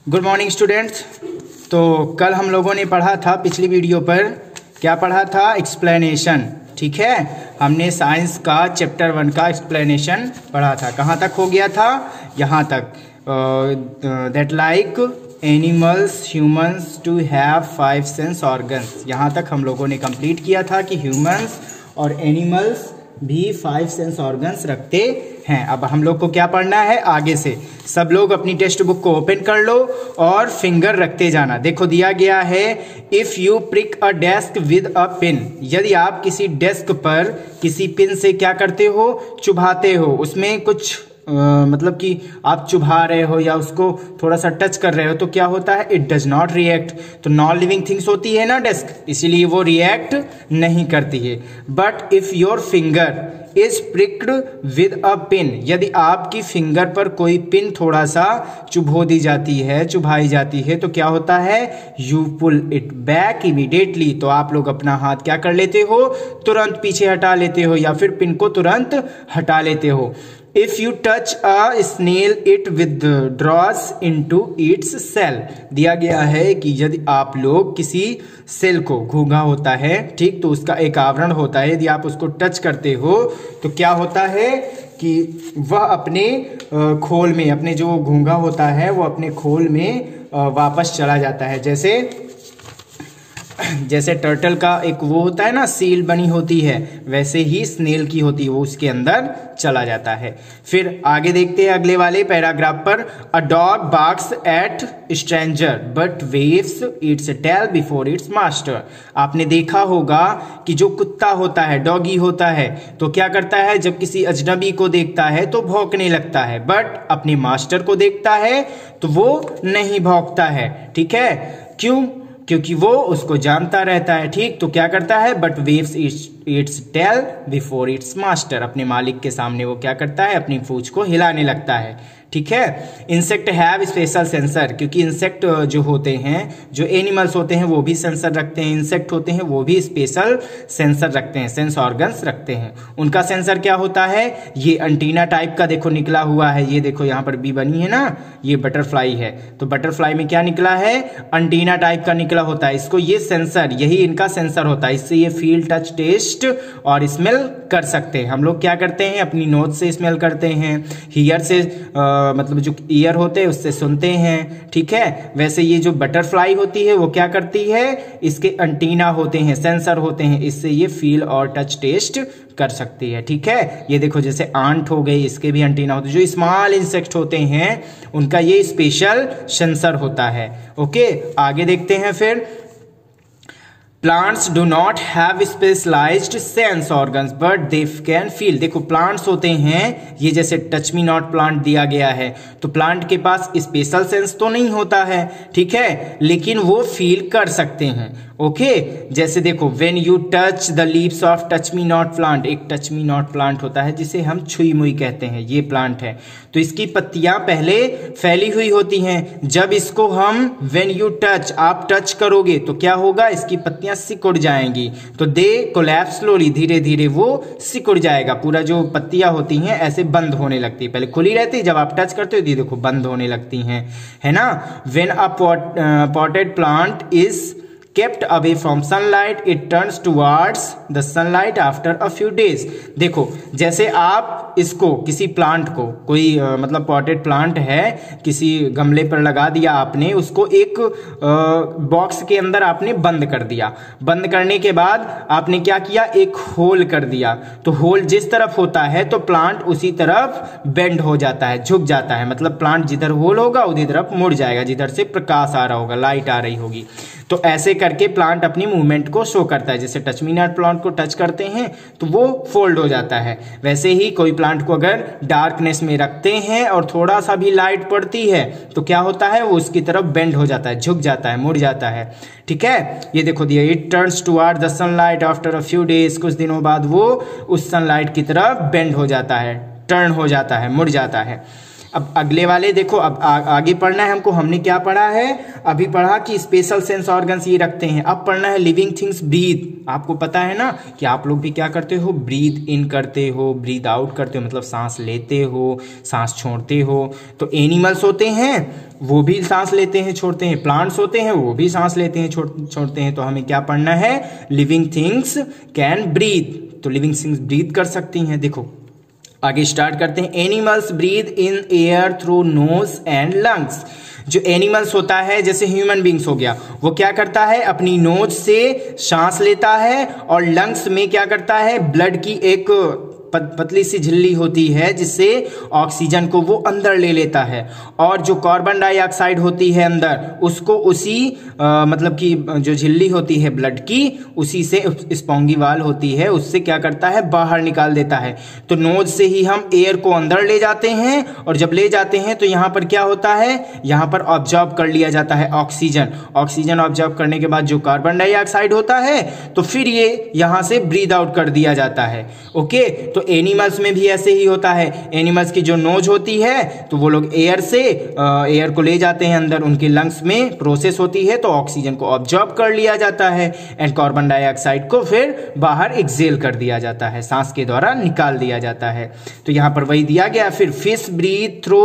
Good morning students. तो कल हम लोगों ने पढ़ा था, पिछली वीडियो पर क्या पढ़ा था? एक्सप्लेनेशन। ठीक है, हमने साइंस का चैप्टर 1 का एक्सप्लेनेशन पढ़ा था। कहाँ तक हो गया था? यहाँ तक, that like animals humans too have 5 sense organs. यहाँ तक हम लोगों ने कंप्लीट किया था कि ह्यूमंस और एनिमल्स भी 5 सेंस ऑर्गन्स रखते हैं। अब हम लोग को क्या पढ़ना है आगे से? सब लोग अपनी टेक्स्ट बुक को ओपन कर लो और फिंगर रखते जाना। देखो दिया गया है, if you prick a desk with a pin. यदि आप किसी डेस्क पर किसी पिन से क्या करते हो? चुभाते हो। उसमें कुछ मतलब कि आप चुभा रहे हो या उसको थोड़ा सा टच कर रहे हो तो क्या होता है? It does not react. तो नॉन लिविंग थिंग्स होती है ना डेस्क, इसीलिए वो रिएक्ट नहीं करती है। But if your finger is pricked with a pin, यदि आपकी फिंगर पर कोई पिन थोड़ा सा चुभो दी जाती है, चुभाई जाती है, तो क्या होता है? You pull it back immediately. तो आप लोग अपना हाथ क्या कर लेते हो? तुरंत पीछे हटा लेते हो या फिर पिन को तुरंत हटा लेते हो। If you touch a snail, it withdraws into its cell। दिया गया है कि यदि आप लोग किसी सेल को, घोंघा होता है, ठीक, तो उसका एक आवरण होता है, यदि आप उसको टच करते हो तो क्या होता है कि वह अपने खोल में, अपने जो घोंघा होता है वो अपने खोल में वापस चला जाता है। जैसे टर्टल का एक वो होता है ना, सील बनी होती है, वैसे ही स्नेल की होती है, वो उसके अंदर चला जाता है। फिर आगे देखते हैं अगले वाले पैराग्राफ पर। A dog barks at stranger but waves its tail before its master. आपने देखा होगा कि जो कुत्ता होता है, डॉगी होता है, तो क्या करता है? जब किसी अजनबी को देखता है तो भौंकने लगता है, बट अपने मास्टर को देखता है तो वो नहीं भौंकता है। ठीक है, क्यों? क्योंकि वो उसको जानता रहता है। ठीक, तो क्या करता है? But waves its tail before its master. अपने मालिक के सामने वो क्या करता है? अपनी पूंछ को हिलाने लगता है। ठीक है। इंसेक्ट हैव स्पेशल सेंसर, क्योंकि इंसेक्ट जो होते हैं, जो एनिमल्स होते हैं, वो भी सेंसर रखते हैं। इंसेक्ट होते हैं वो भी स्पेशल सेंसर रखते हैं, सेंस ऑर्गन्स रखते हैं। उनका सेंसर क्या होता है? ये एंटीना टाइप का देखो निकला हुआ है। ये देखो यहाँ पर बी बनी है ना, ये बटरफ्लाई है। तो बटरफ्लाई में क्या निकला है? एंटीना टाइप का निकला होता है। इसको ये सेंसर, यही इनका सेंसर होता है। इससे ये फील, टच, टेस्ट और स्मेल कर सकते हैं। हम लोग क्या करते हैं? अपनी नोज से स्मेल करते हैं, हियर से मतलब जो ईयर होते हैं उससे सुनते हैं। ठीक है, वैसे ये जो बटरफ्लाई होती है वो क्या करती है? इसके एंटीना होते हैं, सेंसर होते हैं, इससे ये फील और टच, टेस्ट कर सकती है। ठीक है, ये देखो जैसे आंट हो गई, इसके भी एंटीना होते हैं। जो स्मॉल इंसेक्ट होते हैं उनका ये स्पेशल सेंसर होता है। ओके, आगे देखते हैं फिर। Plants do not have specialised sense organs but they can feel. देखो प्लांट्स होते हैं, ये जैसे टच मी नॉट प्लांट दिया गया है, तो प्लांट के पास स्पेशल सेंस तो नहीं होता है, ठीक है, लेकिन वो फील कर सकते हैं। ओके, जैसे देखो when you touch the leaves of touch me not plant, एक टच मी नॉट प्लांट होता है जिसे हम छुई मुई कहते हैं, ये प्लांट है। तो इसकी पत्तियां पहले फैली हुई होती हैं। जब इसको हम व्हेन यू टच, आप टच करोगे तो क्या होगा? इसकी पत्तियां सिकुड़ जाएंगी। तो दे कोलैप्स स्लोली, धीरे धीरे वो सिकुड़ जाएगा। पूरा जो पत्तियां होती हैं ऐसे बंद होने लगती है, पहले खुली रहती है, जब आप टच करते हो ये देखो बंद होने लगती हैं, है ना। When a potted plant is kept away from sunlight it turns towards the sunlight after a few days। देखो जैसे आप इसको, किसी प्लांट को, कोई मतलब पॉटेड प्लांट है, किसी गमले पर लगा दिया आपने, उसको एक बॉक्स के अंदर आपने बंद कर दिया। बंद करने के बाद आपने क्या किया? एक होल कर दिया। तो होल जिस तरफ होता है तो प्लांट उसी तरफ बेंड हो जाता है, झुक जाता है। मतलब प्लांट जिधर होल होगा उधर तरफ मुड़ जाएगा, जिधर से प्रकाश आ रहा होगा, लाइट आ रही होगी। तो ऐसे करके प्लांट अपनी मूवमेंट को शो करता है। जैसे टच मी नॉट प्लांट को टच करते हैं तो वो फोल्ड हो जाता है, वैसे ही कोई प्लांट को अगर डार्कनेस में रखते हैं और थोड़ा सा भी लाइट पड़ती है तो क्या होता है? वो उसकी तरफ बेंड हो जाता है, झुक जाता है, मुड़ जाता है। ठीक है, ये देखो दिया, it turns toward the sunlight after a few days. कुछ दिनों बाद वो उस सनलाइट की तरफ बेंड हो जाता है, टर्न हो जाता है, मुड़ जाता है। अब अगले वाले देखो, अब आगे पढ़ना है हमको। हमने क्या पढ़ा है? अभी पढ़ा कि स्पेशल सेंस ऑर्गन्स ये रखते हैं। अब पढ़ना है लिविंग थिंग्स ब्रीथ। आपको पता है ना कि आप लोग भी क्या करते हो? ब्रीथ इन करते हो, ब्रीथ आउट करते हो, मतलब सांस लेते हो, सांस छोड़ते हो। तो एनिमल्स होते हैं वो भी सांस लेते हैं छोड़ते हैं, प्लांट्स होते हैं वो भी सांस लेते हैं छोड़ते हैं। तो हमें क्या पढ़ना है, लिविंग थिंग्स कैन ब्रीथ, तो लिविंग थिंग्स ब्रीथ कर सकती हैं। देखो आगे स्टार्ट करते हैं। Animals breathe in air through nose and lungs. जो एनिमल्स होता है जैसे ह्यूमन बींग्स हो गया, वो क्या करता है, अपनी नोज से सांस लेता है और लंग्स में क्या करता है, ब्लड की एक पतली सी झिल्ली होती है जिससे ऑक्सीजन को वो अंदर ले लेता है, और जो कार्बन डाइऑक्साइड होती है अंदर उसको उसी मतलब कि जो झिल्ली होती है ब्लड की, उसी से स्पॉन्गी वाल होती है उससे क्या करता है, बाहर निकाल देता है। तो नोज से ही हम एयर को अंदर ले जाते हैं, और जब ले जाते हैं तो यहाँ पर क्या होता है, यहाँ पर ऑब्जर्व कर लिया जाता है ऑक्सीजन। ऑक्सीजन ऑब्जर्व करने के बाद जो कार्बन डाइऑक्साइड होता है तो फिर ये यहाँ से ब्रीद आउट कर दिया जाता है। ओके, तो एनिमल्स में भी ऐसे ही होता है। एनिमल्स की जो नोज होती है तो वो लोग एयर को ले जाते हैं अंदर, उनके लंग्स में प्रोसेस होती है तो ऑक्सीजन को ऑब्जर्व कर लिया जाता है एंड कार्बन डाइऑक्साइड को फिर बाहर एक्सेल कर दिया जाता है, सांस के द्वारा निकाल दिया जाता है। तो यहां पर वही दिया गया। फिर फिश ब्रीथ थ्रू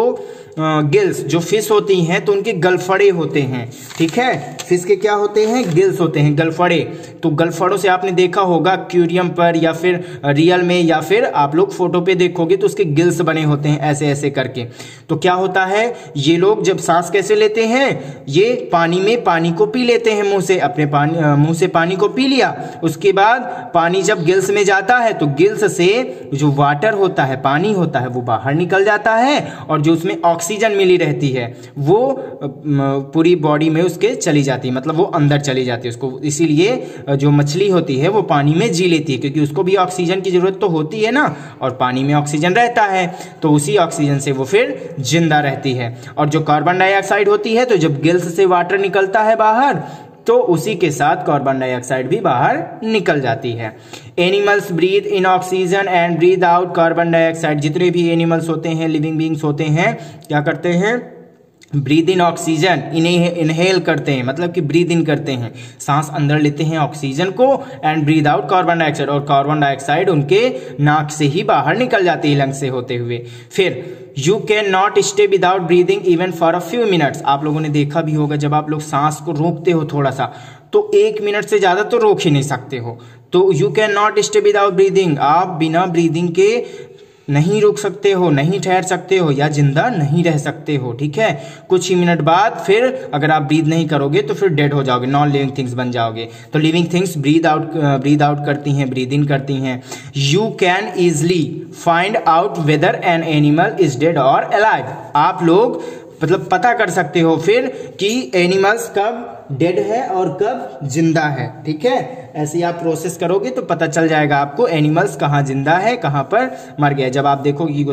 गिल्स। जो फिश होती हैं तो उनके गलफड़े होते हैं, ठीक है, फिश के क्या होते हैं, गिल्स होते हैं, गलफड़े। तो गलफड़ों से आपने देखा होगा एक्वेरियम पर या फिर रियल में या फिर आप लोग फोटो पे देखोगे तो उसके गिल्स बने होते हैं ऐसे ऐसे करके। तो क्या होता है, ये लोग जब सांस कैसे लेते हैं, ये पानी में पानी को पी लेते हैं मुंह से, अपने मुंह से पानी को पी लिया, उसके बाद पानी जब गिल्स में जाता है तो गिल्स से जो वाटर होता है, पानी होता है, वो बाहर निकल जाता है, और जो उसमें ऑक्सीजन मिली रहती है वो पूरी बॉडी में उसके चली जाती है, मतलब वो अंदर चली जाती है उसको। इसीलिए जो मछली होती है वो पानी में जी लेती है, क्योंकि उसको भी ऑक्सीजन की जरूरत तो होती है ना, और पानी में ऑक्सीजन रहता है तो उसी ऑक्सीजन से वो फिर जिंदा रहती है। और जो कार्बन डाइऑक्साइड होती है तो जब गिल्स से वाटर निकलता है बाहर तो उसी के साथ कार्बन डाइऑक्साइड भी बाहर निकल जाती है। Animals breathe in oxygen and breathe out carbon dioxide. जितने भी एनिमल्स होते हैं, लिविंग बींग्स होते हैं, क्या करते हैं, ब्रीथ इन ऑक्सीजन, इन्हें इनहेल करते हैं, मतलब कि ब्रीथ इन करते हैं, सांस अंदर लेते हैं ऑक्सीजन को, and breathe out carbon dioxide, और कार्बन डाइऑक्साइड उनके नाक से ही बाहर निकल जाती है लंग से होते हुए। फिर you can not stay without breathing even for a few minutes. आप लोगों ने देखा भी होगा जब आप लोग सांस को रोकते हो थोड़ा सा, तो 1 मिनट से ज्यादा तो रोक ही नहीं सकते हो। तो you can not stay without breathing, आप बिना ब्रीदिंग के नहीं रुक सकते हो, नहीं ठहर सकते हो, या जिंदा नहीं रह सकते हो, ठीक है। कुछ ही मिनट बाद फिर अगर आप ब्रीद नहीं करोगे तो फिर डेड हो जाओगे, नॉन लिविंग थिंग्स बन जाओगे। तो लिविंग थिंग्स ब्रीद आउट करती हैं, ब्रीद इन करती हैं। You can easily find out whether an animal is dead और अलाइव। आप लोग मतलब पता कर सकते हो फिर कि एनिमल्स कब डेड है और कब जिंदा है, ठीक है। ऐसे ही आप प्रोसेस करोगे तो पता चल जाएगा आपको एनिमल्स कहाँ जिंदा है, कहाँ पर मर गया। जब आप देखोगे कि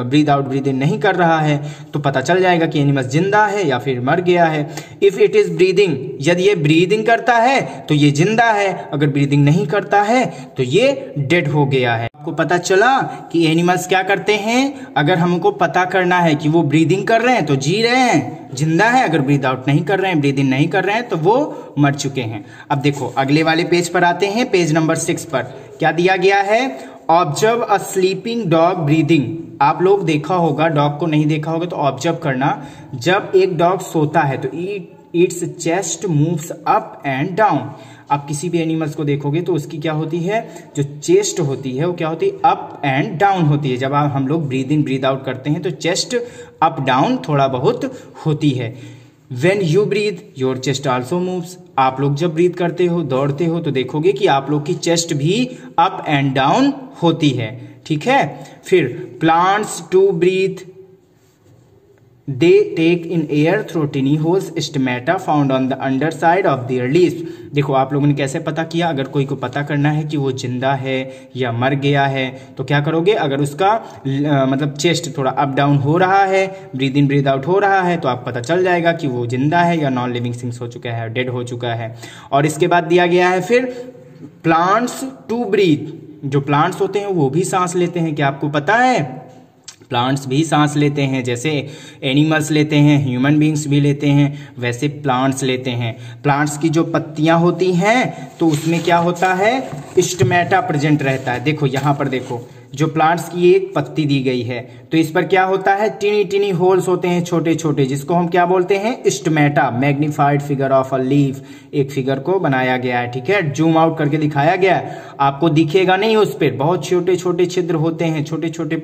ब्रीद आउट ब्रीद इन नहीं कर रहा है तो पता चल जाएगा कि एनिमल्स जिंदा है या फिर मर गया है। इफ इट इज ब्रीदिंग, यदि ये ब्रीदिंग करता है तो ये जिंदा है, अगर ब्रीदिंग नहीं करता है तो ये डेड हो गया है। आपको पता चला कि एनिमल्स क्या करते हैं, अगर हमको पता करना है कि वो ब्रीदिंग कर रहे हैं तो जी रहे हैं, जिंदा है, अगर ब्रीद आउट नहीं कर रहे हैं, ब्रीद इन नहीं कर रहे हैं तो वो मर चुके हैं। अब देखो अगले वाले पेज पर आते हैं, पेज नंबर 6 पर क्या दिया गया है, observe a sleeping dog breathing. आप लोग देखा होगा, डॉग को नहीं देखा होगा तो ऑब्जर्व करना, जब एक डॉग सोता है तो it's chest moves up and down. आप किसी भी एनिमल्स को देखोगे तो उसकी क्या होती है, जो चेस्ट होती है वो क्या होती है, अप एंड डाउन होती है। जब हम लोग ब्रीद इन ब्रीद आउट करते हैं तो चेस्ट अप डाउन थोड़ा बहुत होती है। When you breathe, your chest also moves. आप लोग जब ब्रीथ करते हो, दौड़ते हो तो देखोगे कि आप लोग की चेस्ट भी अप एंड डाउन होती है, ठीक है। फिर plants too breathe, they take in air through tiny holes, stomata found on the underside of their leaves. देखो आप लोगों ने कैसे पता किया, अगर कोई को पता करना है कि वो जिंदा है या मर गया है तो क्या करोगे, अगर उसका मतलब चेस्ट थोड़ा अप डाउन हो रहा है, ब्रीद इन ब्रीद आउट हो रहा है, तो आप पता चल जाएगा कि वो जिंदा है या नॉन लिविंग थिंग्स हो चुका है, डेड हो चुका है। और इसके बाद दिया गया है फिर प्लांट्स टू ब्रीथ। जो प्लांट्स होते हैं वो भी सांस लेते हैं, क्या आपको पता है, प्लांट्स भी सांस लेते हैं। जैसे एनिमल्स लेते हैं, ह्यूमन बींग्स भी लेते हैं, वैसे प्लांट्स लेते हैं। प्लांट्स की जो पत्तियां होती हैं तो उसमें क्या होता है, स्टोमेटा प्रेजेंट रहता है। देखो यहाँ पर देखो, जो प्लांट्स की एक पत्ती दी गई है, तो इस पर क्या होता है, टिनी टिनी होल्स होते हैं छोटे छोटे, जिसको हम क्या बोलते हैं, stomata. Magnified figure of a leaf, एक फिगर को बनाया गया है, ठीक है, जूम आउट करके दिखाया गया है, आपको दिखेगा नहीं उस पर, बहुत छोटे छोटे छिद्र होते हैं, छोटे छोटे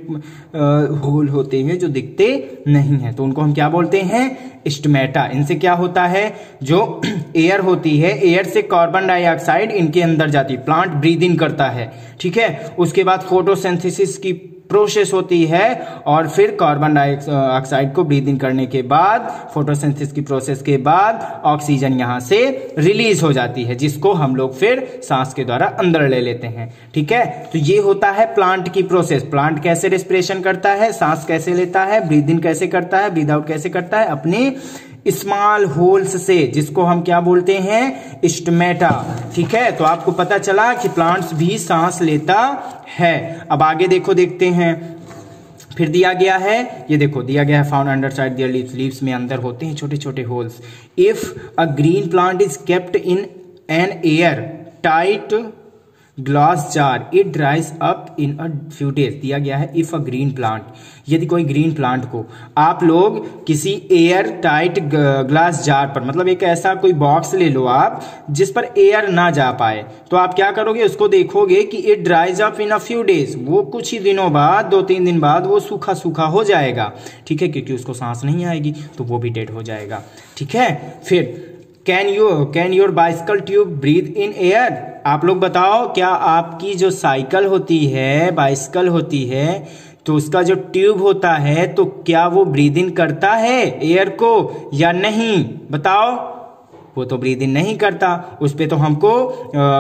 होल होते हैं जो दिखते नहीं है, तो उनको हम क्या बोलते हैं, स्टोमेटा। इनसे क्या होता है, जो एयर होती है, एयर से कार्बन डाइऑक्साइड इनके अंदर जाती है, प्लांट ब्रीद इन करता है, ठीक है। उसके बाद फोटोसिंथेसिस की प्रोसेस होती है और फिर कार्बन डाइऑक्साइड को ब्रीद इन करने के बाद, फोटोसिंथेसिस की प्रोसेस के बाद ऑक्सीजन यहां से रिलीज हो जाती है, जिसको हम लोग फिर सांस के द्वारा अंदर ले लेते हैं, ठीक है। तो ये होता है प्लांट की प्रोसेस। प्लांट कैसे रेस्पिरेशन करता है, सांस कैसे लेता है, ब्रीद इन कैसे करता है, ब्रीद आउट कैसे करता है, अपने स्मॉल होल्स से, जिसको हम क्या बोलते हैं, स्टोमेटा, ठीक है। तो आपको पता चला कि प्लांट्स भी सांस लेता है। अब आगे देखो, देखते हैं, फिर दिया गया है, ये देखो दिया गया है, found under side there leaves, leaves में अंदर होते हैं छोटे छोटे holes. If a green plant is kept in an air tight glass jar it ड्राइज up in a few days. दिया गया है, इफ अ ग्रीन प्लांट, यदि कोई ग्रीन प्लांट को आप लोग किसी एयर टाइट ग्लास जार पर, मतलब एक ऐसा कोई बॉक्स ले लो आप जिस पर एयर ना जा पाए, तो आप क्या करोगे, उसको देखोगे कि it ड्राइज up in a few days, वो कुछ ही दिनों बाद, 2-3 दिन बाद वो सूखा सूखा हो जाएगा, ठीक है, क्योंकि उसको सांस नहीं आएगी, तो वो भी डेड हो जाएगा, ठीक है। फिर can your bicycle tube breathe in air. आप लोग बताओ, क्या आपकी जो साइकिल होती है, बाइसिकल होती है, तो उसका जो ट्यूब होता है, तो क्या वो ब्रीद इन करता है एयर को या नहीं, बताओ। वो तो ब्रीद इन नहीं करता, उस पे तो हमको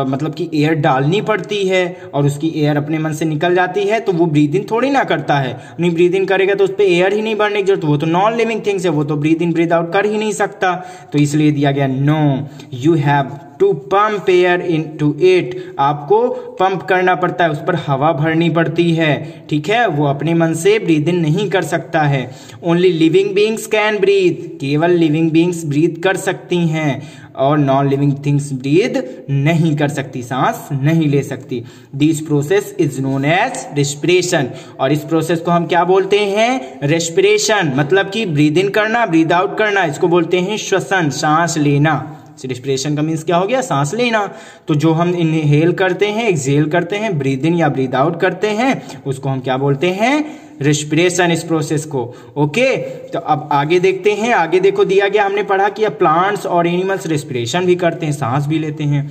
मतलब कि एयर डालनी पड़ती है और उसकी एयर अपने मन से निकल जाती है, तो वो ब्रीद इन थोड़ी ना करता है। नहीं ब्रीद इन करेगा तो उस पे एयर ही नहीं बढ़ने की जरूरत, वो तो नॉन लिविंग थिंग्स है, वो तो ब्रीद इन ब्रीद आउट कर ही नहीं सकता। तो इसलिए दिया गया, no you have to pump air into it, आपको पंप करना पड़ता है, उस पर हवा भरनी पड़ती है, ठीक है, वो अपने मन से ब्रीद इन नहीं कर सकता है। Only living beings can breathe, केवल लिविंग बींग्स ब्रीथ कर सकती हैं और नॉन लिविंग थिंग्स ब्रीथ नहीं कर सकती, सांस नहीं ले सकती। This process is known as respiration, और इस प्रोसेस को हम क्या बोलते हैं, रेस्पिरेशन, मतलब कि ब्रीद इन करना, ब्रीद आउट करना, इसको बोलते हैं श्वसन, सांस लेना। रेस्पिरेशन का मीन्स क्या हो गया, सांस लेना। तो जो हम इनहेल करते हैं, एक्सहेल करते हैं, ब्रीद इन या ब्रीद आउट करते हैं, उसको हम क्या बोलते हैं, रेस्पिरेशन, इस प्रोसेस को। ओके, तो अब आगे देखते हैं। आगे देखो, दिया गया, हमने पढ़ा कि प्लांट्स और एनिमल्स रेस्पिरेशन भी करते हैं, सांस भी लेते हैं।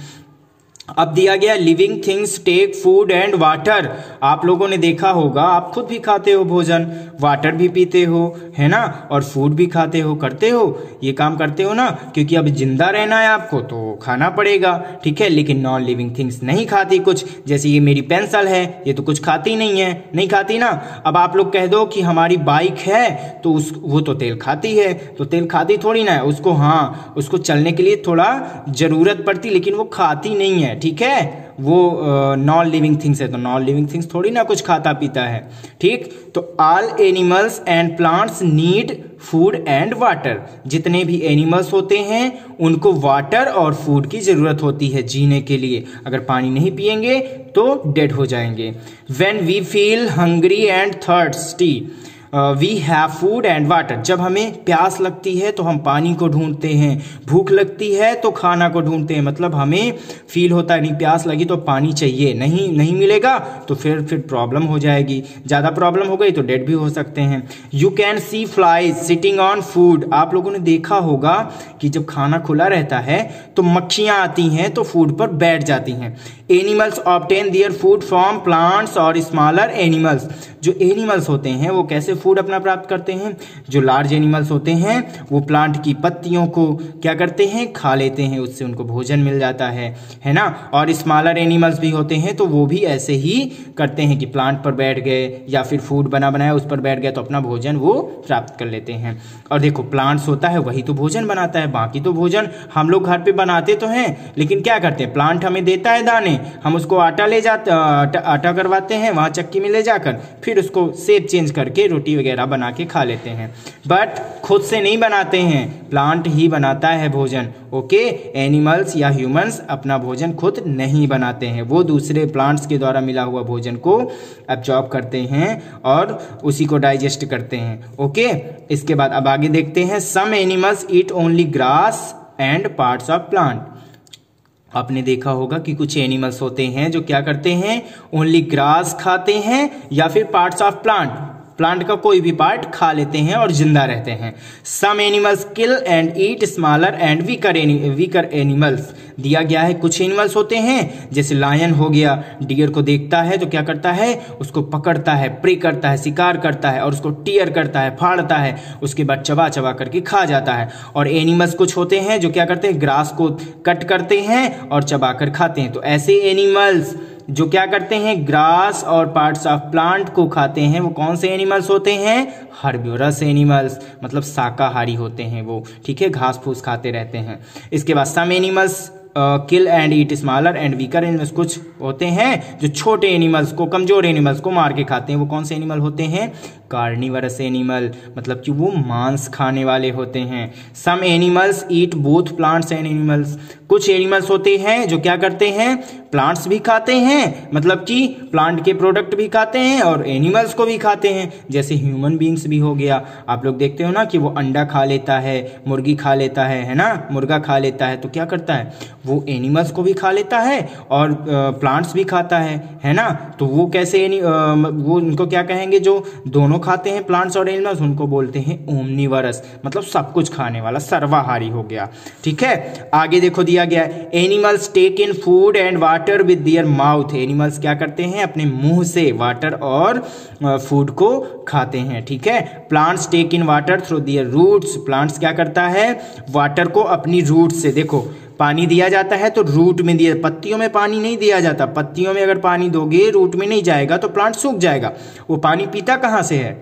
अब दिया गया, living things take food and water. आप लोगों ने देखा होगा, आप खुद भी खाते हो भोजन, वाटर भी पीते हो, है ना, और फूड भी खाते हो, करते हो, ये काम करते हो ना, क्योंकि अब जिंदा रहना है आपको तो खाना पड़ेगा, ठीक है। लेकिन नॉन लिविंग थिंग्स नहीं खाती कुछ, जैसे ये मेरी पेंसिल है, ये तो कुछ खाती नहीं है, नहीं खाती ना। अब आप लोग कह दो कि हमारी बाइक है तो वो तो तेल खाती है, तो तेल खाती थोड़ी ना है, उसको हाँ, उसको चलने के लिए थोड़ा जरूरत पड़ती, लेकिन वो खाती नहीं है, ठीक है, वो नॉन लिविंग थिंग्स है, तो नॉन लिविंग थिंग्स थोड़ी ना कुछ खाता पीता है, ठीक। तो all animals and plants need food and water, जितने भी एनिमल्स होते हैं उनको वाटर और फूड की जरूरत होती है जीने के लिए, अगर पानी नहीं पिएंगे तो डेड हो जाएंगे। When we feel hungry and thirsty we have food and water, जब हमें प्यास लगती है तो हम पानी को ढूंढते हैं, भूख लगती है तो खाना को ढूंढते हैं, मतलब हमें फील होता है नहीं प्यास लगी तो पानी चाहिए, नहीं मिलेगा तो फिर प्रॉब्लम हो जाएगी, ज़्यादा प्रॉब्लम हो गई तो डेड भी हो सकते हैं। You can see flies sitting on food, आप लोगों ने देखा होगा कि जब खाना खुला रहता है तो मक्खियाँ आती हैं तो फूड पर बैठ जाती हैं। Animals obtain their food from plants और स्मॉलर एनिमल्स, जो एनिमल्स होते हैं वो कैसे फूड अपना प्राप्त करते हैं, जो लार्ज एनिमल्स होते हैं वो प्लांट की पत्तियों को क्या करते हैं, खा लेते हैं, उससे उनको भोजन मिल जाता है ना। और स्मॉलर एनिमल्स भी होते हैं तो वो भी ऐसे ही करते हैं कि प्लांट पर बैठ गए या फिर फूड बना बनाया उस पर बैठ गए तो अपना भोजन वो प्राप्त कर लेते हैं। और देखो प्लांट्स होता है वही तो भोजन बनाता है, बाकी तो भोजन हम लोग घर पे बनाते तो हैं, लेकिन क्या करते हैं, प्लांट हमें देता है दाने, हम उसको आटा करवाते हैं वहां चक्की में ले जाकर, फिर उसको शेप चेंज करके रोटी रोटी वगैरह बना के खा लेते हैं, बट खुद से नहीं बनाते हैं, प्लांट ही बनाता है भोजन। ओके, एनिमल्स या ह्यूमंस अपना भोजन खुद नहीं बनाते हैं, वो दूसरे प्लांट्स के द्वारा मिला हुआ भोजन को एब्जॉर्ब करते हैं और उसी को डाइजेस्ट करते हैं। ओके, इसके बाद अब आगे देखते हैं, some animals eat only grass and parts of plant. आपने देखा होगा कि कुछ एनिमल्स होते हैं जो क्या करते हैं, ओनली ग्रास खाते हैं या फिर पार्ट्स ऑफ प्लांट का कोई भी पार्ट खा लेते हैं और जिंदा रहते हैं। Some animals kill and eat smaller and weaker animals. दिया गया है कुछ एनिमल्स होते हैं, जैसे लायन हो गया, डियर को देखता है तो क्या करता है, उसको पकड़ता है, प्रे करता है, शिकार करता है और उसको टीयर करता है, फाड़ता है, उसके बाद चबा चबा करके खा जाता है। और एनिमल्स कुछ होते हैं जो क्या करते हैं, ग्रास को कट करते हैं और चबा कर खाते हैं। तो ऐसे एनिमल्स जो क्या करते हैं, ग्रास और पार्ट्स ऑफ प्लांट को खाते हैं, वो कौन से एनिमल्स होते हैं, हर्बिवोरस एनिमल्स, मतलब शाकाहारी होते हैं वो। ठीक है, घास फूस खाते रहते हैं। इसके बाद some animals kill and eat smaller and weaker animals. कुछ होते हैं जो छोटे एनिमल्स को, कमजोर एनिमल्स को मार के खाते हैं, वो कौन से एनिमल होते हैं, कार्निवरस एनिमल, मतलब कि वो मांस खाने वाले होते हैं। Some animals eat both plants and animals. कुछ एनिमल्स होते हैं जो क्या करते हैं, प्लांट्स भी खाते हैं, मतलब कि प्लांट के प्रोडक्ट भी खाते हैं और एनिमल्स को भी खाते हैं, जैसे ह्यूमन बींग्स भी हो गया। आप लोग देखते हो ना कि वो अंडा खा लेता है, मुर्गी खा लेता है ना, मुर्गा खा लेता है, तो क्या करता है, वो एनिमल्स को भी खा लेता है और प्लांट्स भी खाता है ना। तो वो कैसे वो उनको क्या कहेंगे, जो दोनों खाते हैं प्लांट्स और एनिमल्स, उनको बोलते हैं ओमनीवरस, मतलब सब कुछ खाने वाला, सर्वाहारी हो गया। ठीक है, आगे देखो दिया गया है, animals take in food and water with their mouth. Animals क्या करते हैं, अपने मुंह से वाटर और फूड को खाते हैं। ठीक है, plants take in water through their roots. Plants क्या करता है, वाटर को अपनी रूट से, देखो पानी दिया जाता है तो रूट में दिया, पत्तियों में पानी नहीं दिया जाता। पत्तियों में अगर पानी दोगे, रूट में नहीं जाएगा तो प्लांट सूख जाएगा। वो पानी पीता कहाँ से है,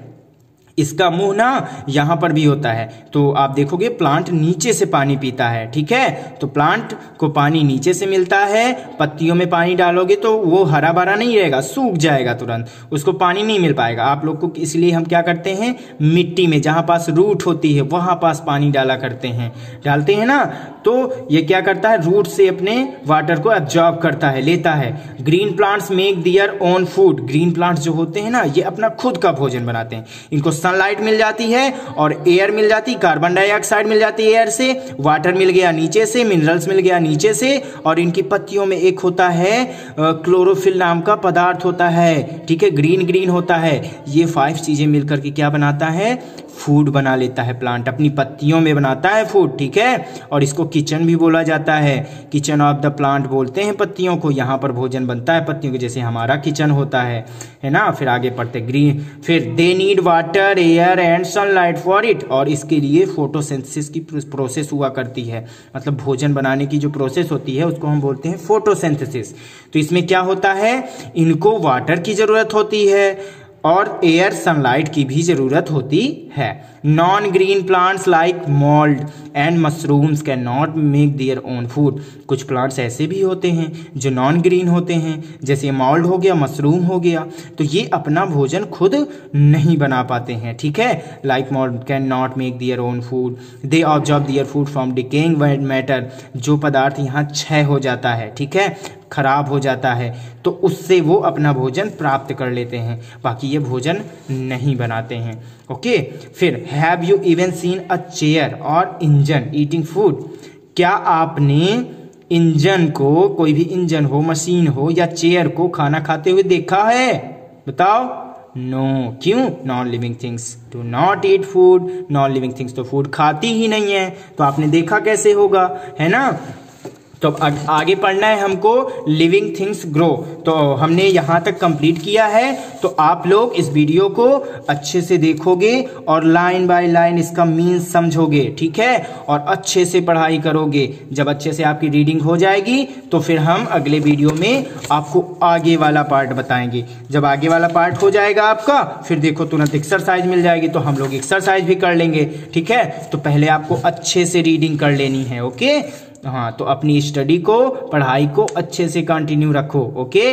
इसका मुंह ना यहां पर भी होता है, तो आप देखोगे प्लांट नीचे से पानी पीता है। ठीक है, तो प्लांट को पानी नीचे से मिलता है, पत्तियों में पानी डालोगे तो वो हरा भरा नहीं रहेगा, सूख जाएगा तुरंत, उसको पानी नहीं मिल पाएगा। आप लोग को इसलिए हम क्या करते हैं, मिट्टी में जहां पास रूट होती है वहां पास पानी डाला करते हैं, डालते हैं ना, तो ये क्या करता है, रूट से अपने वाटर को एब्जॉर्ब करता है, लेता है। Green plants make their own food. Green plants जो होते हैं ना, ये अपना खुद का भोजन बनाते हैं। इनको सनलाइट मिल जाती है और एयर मिल जाती, कार्बन डाइऑक्साइड मिल जाती है एयर से, वाटर मिल गया नीचे से, मिनरल्स मिल गया नीचे से, और इनकी पत्तियों में एक होता है क्लोरोफिल नाम का पदार्थ होता है। ठीक है, ग्रीन ग्रीन होता है। ये 5 चीजें मिलकर के क्या बनाता है, फूड बना लेता है प्लांट, अपनी पत्तियों में बनाता है फूड। ठीक है, और इसको किचन भी बोला जाता है, किचन ऑफ द प्लांट बोलते हैं पत्तियों को। यहाँ पर भोजन बनता है पत्तियों के, जैसे हमारा किचन होता है ना। फिर आगे पढ़ते ग्रीन, फिर they need water air and sunlight for it. और इसके लिए फोटोसिंथेसिस की प्रोसेस हुआ करती है, मतलब भोजन बनाने की जो प्रोसेस होती है उसको हम बोलते हैं फोटोसिंथेसिस। तो इसमें क्या होता है, इनको वाटर की जरूरत होती है और एयर सनलाइट की भी जरूरत होती है। Non green plants like mould and mushrooms can not make their own food. कुछ प्लांट्स ऐसे भी होते हैं जो नॉन ग्रीन होते हैं, जैसे मोल्ड हो गया, मशरूम हो गया, तो ये अपना भोजन खुद नहीं बना पाते हैं। ठीक है, like mould can not make their own food, they absorb their food from decaying matter. जो पदार्थ यहाँ क्षय हो जाता है, ठीक है, खराब हो जाता है, तो उससे वो अपना भोजन प्राप्त कर लेते हैं, बाकी ये भोजन नहीं बनाते हैं। ओके, फिर have you even seen a chair और इंजन ईटिंग फूड। क्या आपने इंजन को, कोई भी इंजन हो, मशीन हो या चेयर को खाना खाते हुए देखा है, बताओ। नो, क्यों, non living things do not eat food. Non living things तो फूड खाती ही नहीं है, तो आपने देखा कैसे होगा, है ना। तो अब आगे पढ़ना है हमको, लिविंग थिंग्स ग्रो। तो हमने यहाँ तक कंप्लीट किया है, तो आप लोग इस वीडियो को अच्छे से देखोगे और लाइन बाय लाइन इसका मीन समझोगे। ठीक है, और अच्छे से पढ़ाई करोगे। जब अच्छे से आपकी रीडिंग हो जाएगी तो फिर हम अगले वीडियो में आपको आगे वाला पार्ट बताएंगे। जब आगे वाला पार्ट हो जाएगा आपका, फिर देखो तुरंत एक्सरसाइज मिल जाएगी, तो हम लोग एक्सरसाइज भी कर लेंगे। ठीक है, तो पहले आपको अच्छे से रीडिंग कर लेनी है। ओके, हाँ, तो अपनी स्टडी को, पढ़ाई को अच्छे से कंटिन्यू रखो। ओके।